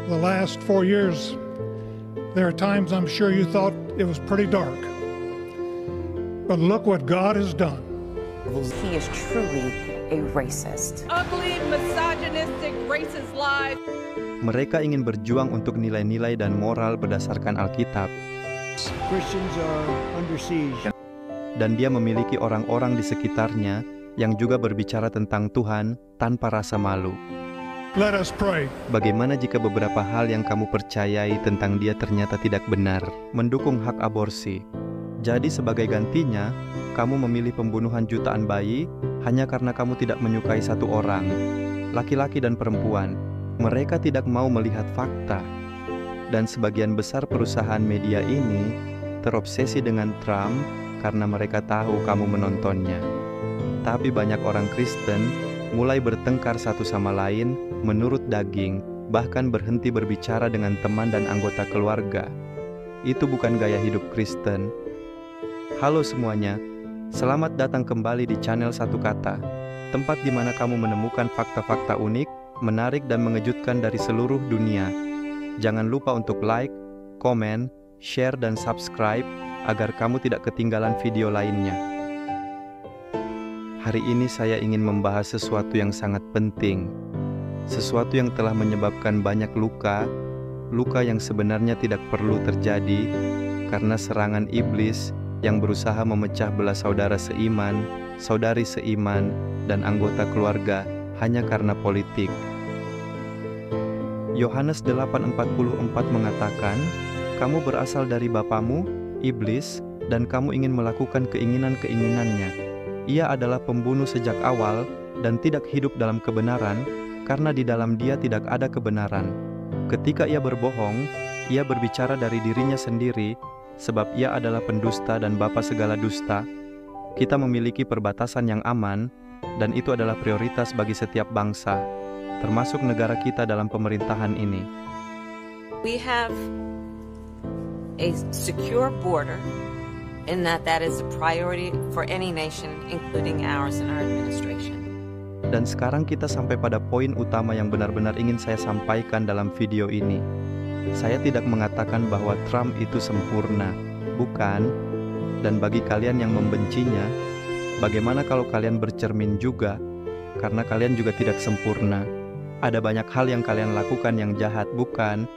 The last 4 years, there are times I'm sure you thought it was pretty dark. But look what God has done. He is truly a racist. Ugly, misogynistic, racist lies. Mereka ingin berjuang untuk nilai-nilai dan moral berdasarkan Alkitab. Christians are under siege. Dan dia memiliki orang-orang di sekitarnya yang juga berbicara tentang Tuhan tanpa rasa malu. Let us pray. Bagaimana jika beberapa hal yang kamu percayai tentang dia ternyata tidak benar? Mendukung hak aborsi. Jadi sebagai gantinya, kamu memilih pembunuhan jutaan bayi hanya karena kamu tidak menyukai satu orang, laki-laki dan perempuan. Mereka tidak mau melihat fakta. Dan sebagian besar perusahaan media ini terobsesi dengan Trump karena mereka tahu kamu menontonnya. Tapi banyak orang Kristen mulai bertengkar satu sama lain menurut daging, bahkan berhenti berbicara dengan teman dan anggota keluarga. Itu bukan gaya hidup Kristen. Halo semuanya, selamat datang kembali di channel Satu Kata, tempat di mana kamu menemukan fakta-fakta unik, menarik dan mengejutkan dari seluruh dunia. Jangan lupa untuk like, komen, share dan subscribe agar kamu tidak ketinggalan video lainnya. Hari ini saya ingin membahas sesuatu yang sangat penting. Sesuatu yang telah menyebabkan banyak luka yang sebenarnya tidak perlu terjadi karena serangan iblis yang berusaha memecah belah saudara seiman, saudari seiman, dan anggota keluarga hanya karena politik. Yohanes 8:44 mengatakan, "Kamu berasal dari bapamu, iblis, dan kamu ingin melakukan keinginan-keinginannya. Ia adalah pembunuh sejak awal dan tidak hidup dalam kebenaran, karena di dalam dia tidak ada kebenaran. Ketika ia berbohong, ia berbicara dari dirinya sendiri, sebab ia adalah pendusta dan bapa segala dusta." Kita memiliki perbatasan yang aman, dan itu adalah prioritas bagi setiap bangsa, termasuk negara kita dalam pemerintahan ini. We have a secure border in that is a priority for any nation, including ours and our administration. Dan sekarang kita sampai pada poin utama yang benar-benar ingin saya sampaikan dalam video ini. Saya tidak mengatakan bahwa Trump itu sempurna, bukan. Dan bagi kalian yang membencinya, bagaimana kalau kalian bercermin juga? Karena kalian juga tidak sempurna. Ada banyak hal yang kalian lakukan yang jahat, bukan?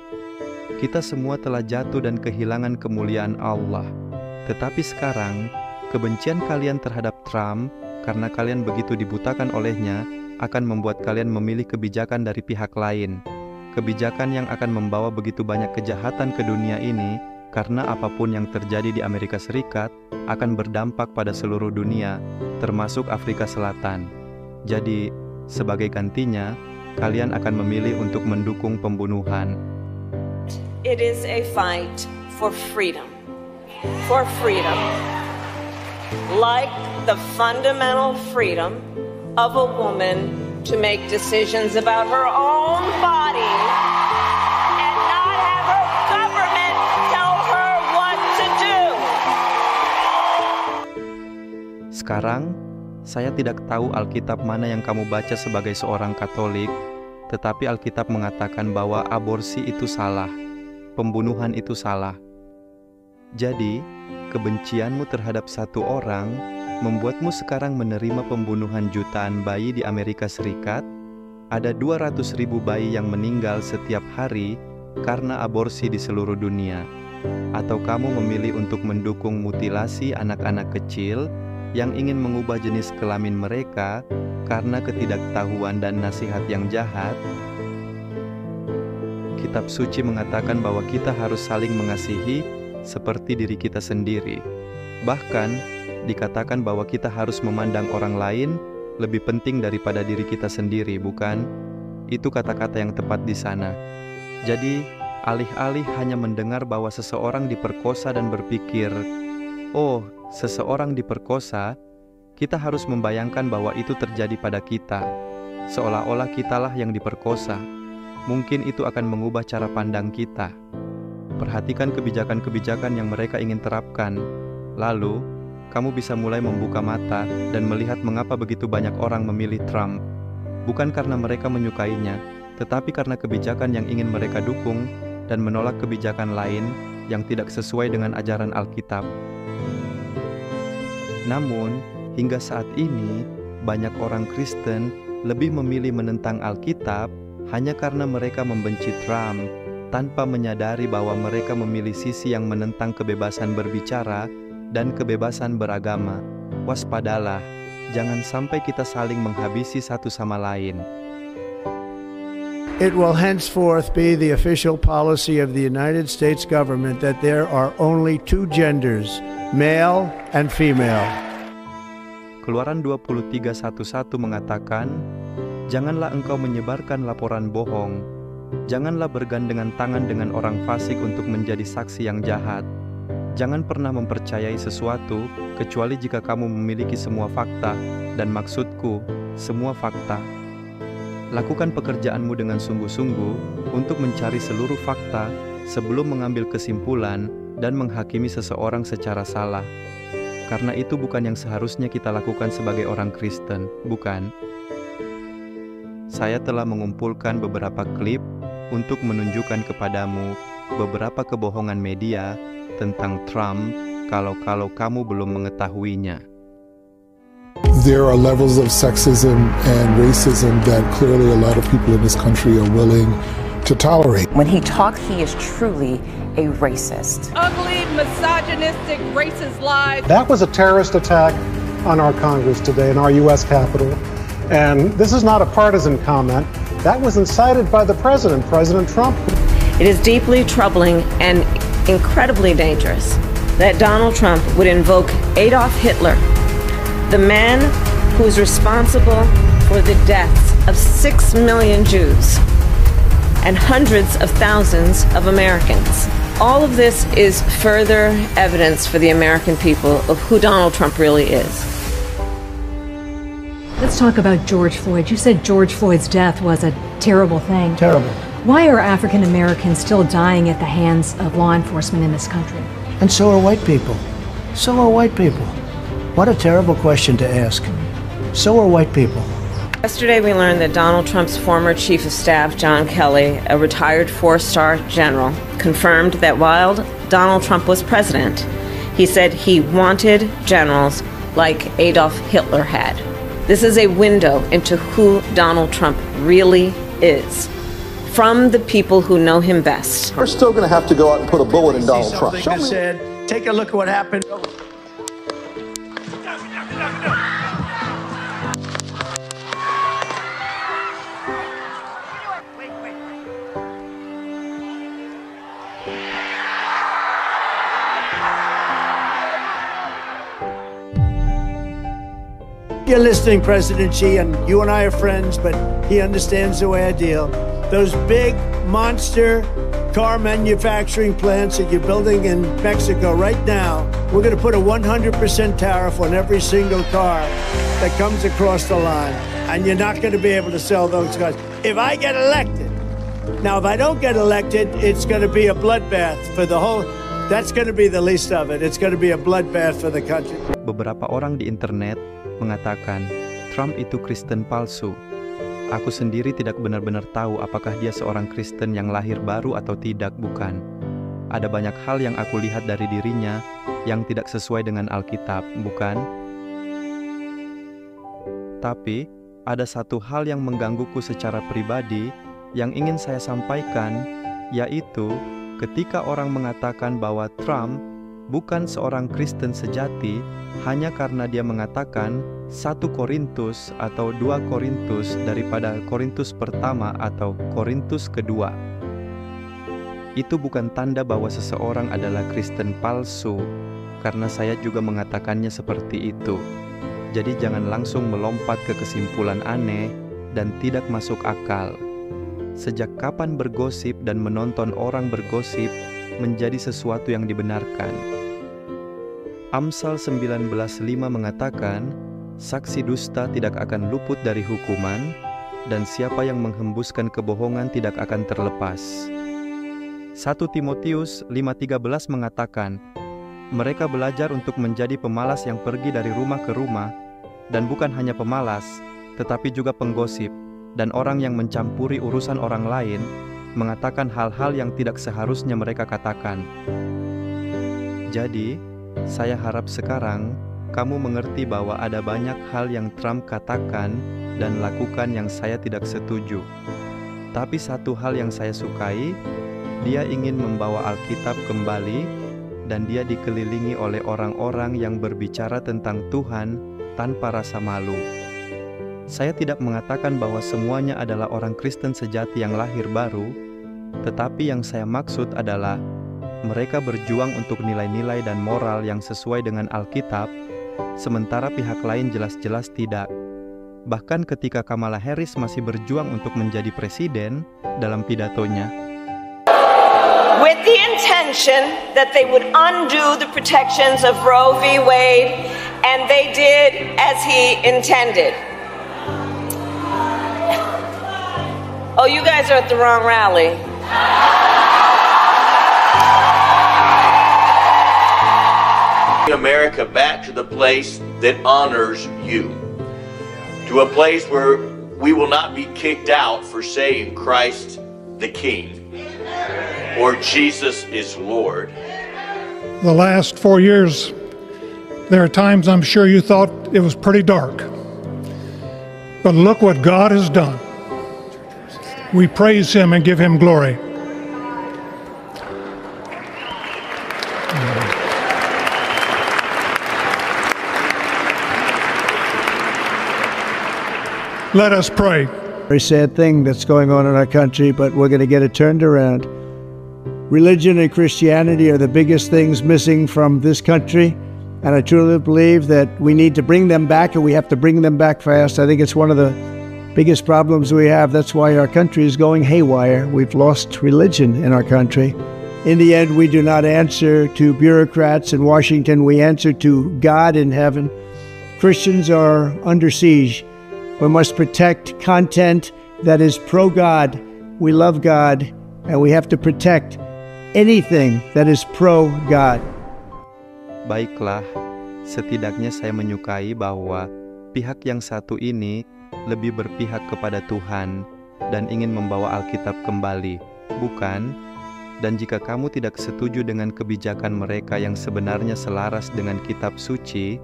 Kita semua telah jatuh dan kehilangan kemuliaan Allah. Tetapi sekarang, kebencian kalian terhadap Trump karena kalian begitu dibutakan olehnya akan membuat kalian memilih kebijakan dari pihak lain. Kebijakan yang akan membawa begitu banyak kejahatan ke dunia ini, karena apapun yang terjadi di Amerika Serikat akan berdampak pada seluruh dunia, termasuk Afrika Selatan. Jadi, sebagai gantinya, kalian akan memilih untuk mendukung pembunuhan. It is a fight for freedom. For freedom. Like the fundamental freedom of a woman to make decisions about her own body and not have her government tell her what to do. Sekarang, saya tidak tahu Alkitab mana yang kamu baca sebagai seorang Katolik, tetapi Alkitab mengatakan bahwa aborsi itu salah, pembunuhan itu salah. Jadi, kebencianmu terhadap satu orang membuatmu sekarang menerima pembunuhan jutaan bayi di Amerika Serikat. Ada 200.000 bayi yang meninggal setiap hari karena aborsi di seluruh dunia. Atau kamu memilih untuk mendukung mutilasi anak-anak kecil yang ingin mengubah jenis kelamin mereka karena ketidaktahuan dan nasihat yang jahat. Kitab suci mengatakan bahwa kita harus saling mengasihi seperti diri kita sendiri. Bahkan, dikatakan bahwa kita harus memandang orang lain lebih penting daripada diri kita sendiri, bukan? Itu kata-kata yang tepat di sana. Jadi, alih-alih hanya mendengar bahwa seseorang diperkosa dan berpikir, "Oh, seseorang diperkosa," kita harus membayangkan bahwa itu terjadi pada kita. Seolah-olah kitalah yang diperkosa. Mungkin itu akan mengubah cara pandang kita. Perhatikan kebijakan-kebijakan yang mereka ingin terapkan. Lalu, kamu bisa mulai membuka mata dan melihat mengapa begitu banyak orang memilih Trump. Bukan karena mereka menyukainya, tetapi karena kebijakan yang ingin mereka dukung dan menolak kebijakan lain yang tidak sesuai dengan ajaran Alkitab. Namun, hingga saat ini, banyak orang Kristen lebih memilih menentang Alkitab hanya karena mereka membenci Trump, tanpa menyadari bahwa mereka memilih sisi yang menentang kebebasan berbicara dan kebebasan beragama. Waspadalah, jangan sampai kita saling menghabisi satu sama lain. It will henceforth be the official policy of the United States government that there are only two genders, male and female. Keluaran 23:11 mengatakan, "Janganlah engkau menyebarkan laporan bohong. Janganlah bergandengan tangan dengan orang fasik untuk menjadi saksi yang jahat. Jangan pernah mempercayai sesuatu kecuali jika kamu memiliki semua fakta, dan maksudku, semua fakta. Lakukan pekerjaanmu dengan sungguh-sungguh untuk mencari seluruh fakta sebelum mengambil kesimpulan dan menghakimi seseorang secara salah. Karena itu bukan yang seharusnya kita lakukan sebagai orang Kristen, bukan?" Saya telah mengumpulkan beberapa klip untuk menunjukkan kepadamu beberapa kebohongan media tentang Trump kalau kamu belum mengetahuinya. There are levels of sexism and racism that clearly a lot of people in this country are willing to tolerate. When he talks, he is truly a racist. Ugly, misogynistic, racist lies. That was a terrorist attack on our Congress today in our U.S. Capitol. And this is not a partisan comment. That was incited by the president, President Trump. It is deeply troubling and incredibly dangerous that Donald Trump would invoke Adolf Hitler, the man who is responsible for the deaths of 6 million Jews and hundreds of thousands of Americans. All of this is further evidence for the American people of who Donald Trump really is. Let's talk about George Floyd. You said George Floyd's death was a terrible thing. Terrible. Why are African Americans still dying at the hands of law enforcement in this country? And so are white people. So are white people. What a terrible question to ask. So are white people. Yesterday, we learned that Donald Trump's former chief of staff, John Kelly, a retired 4-star general, confirmed that while Donald Trump was president, he said he wanted generals like Adolf Hitler had. This is a window into who Donald Trump really is, from the people who know him best. We're still going to have to go out and put a bullet in Donald Trump. Take a look at what happened. You're listening, President Xi, and you and I are friends, but he understands the way I deal. Those big monster car manufacturing plants that you're building in Mexico right now, we're going to put a 100% tariff on every single car that comes across the line, and you're not going to be able to sell those cars. If I get elected, now if I don't get elected, it's going to be a bloodbath for the whole. That's going to be the least of it. It's going to be a bloodbath for the country. Beberapa orang di internet mengatakan Trump itu Kristen palsu. Aku sendiri tidak benar-benar tahu apakah dia seorang Kristen yang lahir baru atau tidak, bukan. Ada banyak hal yang aku lihat dari dirinya yang tidak sesuai dengan Alkitab, bukan? Tapi, ada satu hal yang menggangguku secara pribadi yang ingin saya sampaikan, yaitu ketika orang mengatakan bahwa Trump bukan seorang Kristen sejati hanya karena dia mengatakan 1 Korintus atau 2 Korintus daripada Korintus pertama atau Korintus kedua. Itu bukan tanda bahwa seseorang adalah Kristen palsu, karena saya juga mengatakannya seperti itu. Jadi jangan langsung melompat ke kesimpulan aneh dan tidak masuk akal. Sejak kapan bergosip dan menonton orang bergosip menjadi sesuatu yang dibenarkan? Amsal 19:5 mengatakan, saksi dusta tidak akan luput dari hukuman, dan siapa yang menghembuskan kebohongan tidak akan terlepas. 1 Timotius 5:13 mengatakan, mereka belajar untuk menjadi pemalas yang pergi dari rumah ke rumah, dan bukan hanya pemalas, tetapi juga penggosip, dan orang yang mencampuri urusan orang lain mengatakan hal-hal yang tidak seharusnya mereka katakan. Jadi, saya harap sekarang kamu mengerti bahwa ada banyak hal yang Trump katakan dan lakukan yang saya tidak setuju. Tapi satu hal yang saya sukai, dia ingin membawa Alkitab kembali dan dia dikelilingi oleh orang-orang yang berbicara tentang Tuhan tanpa rasa malu. Saya tidak mengatakan bahwa semuanya adalah orang Kristen sejati yang lahir baru, tetapi yang saya maksud adalah mereka berjuang untuk nilai-nilai dan moral yang sesuai dengan Alkitab, sementara pihak lain jelas-jelas tidak. Bahkan ketika Kamala Harris masih berjuang untuk menjadi presiden, dalam pidatonya, with the intention that they would undo the protections of Roe v. Wade, and they did as he intended. Oh, you guys are at the wrong rally. America back to the place that honors you, to a place where we will not be kicked out for saying Christ the King or Jesus is Lord. The last 4 years, there are times I'm sure you thought it was pretty dark. But look what God has done. We praise Him and give Him glory. Let us pray. Very sad thing that's going on in our country, but we're going to get it turned around. Religion and Christianity are the biggest things missing from this country, and I truly believe that we need to bring them back, and we have to bring them back fast. I think it's one of the biggest problems we have. That's why our country is going haywire. We've lost religion in our country. In the end, we do not answer to bureaucrats in Washington. We answer to God in heaven. Christians are under siege. We must protect content that is pro-God. We love God, and we have to protect anything that is pro-God. Baiklah, setidaknya saya menyukai bahwa pihak yang satu ini lebih berpihak kepada Tuhan dan ingin membawa Alkitab kembali, bukan? Dan jika kamu tidak setuju dengan kebijakan mereka yang sebenarnya selaras dengan kitab suci,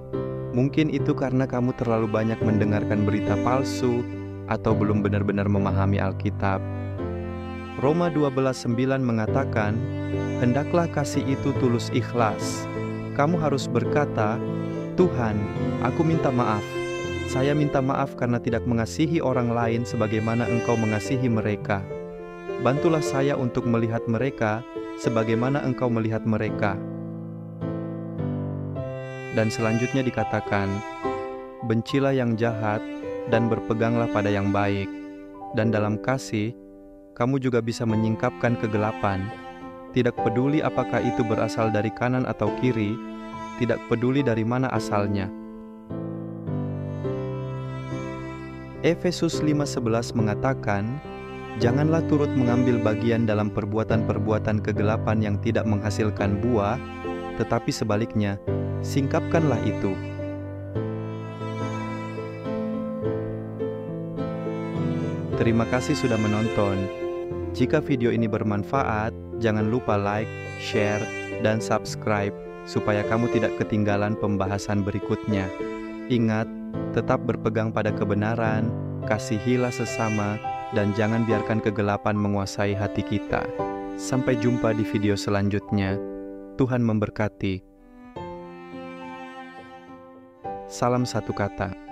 mungkin itu karena kamu terlalu banyak mendengarkan berita palsu atau belum benar-benar memahami Alkitab. Roma 12:9 mengatakan, hendaklah kasih itu tulus ikhlas. Kamu harus berkata, Tuhan, aku minta maaf. Saya minta maaf karena tidak mengasihi orang lain sebagaimana Engkau mengasihi mereka. Bantulah saya untuk melihat mereka sebagaimana Engkau melihat mereka. Dan selanjutnya dikatakan, bencilah yang jahat dan berpeganglah pada yang baik. Dan dalam kasih, kamu juga bisa menyingkapkan kegelapan. Tidak peduli apakah itu berasal dari kanan atau kiri, tidak peduli dari mana asalnya. Efesus 5:11 mengatakan, janganlah turut mengambil bagian dalam perbuatan-perbuatan kegelapan yang tidak menghasilkan buah, tetapi sebaliknya, singkapkanlah itu. Terima kasih sudah menonton. Jika video ini bermanfaat, jangan lupa like, share, dan subscribe supaya kamu tidak ketinggalan pembahasan berikutnya. Ingat, tetap berpegang pada kebenaran, kasihilah sesama, dan jangan biarkan kegelapan menguasai hati kita. Sampai jumpa di video selanjutnya. Tuhan memberkati. Salam satu kata.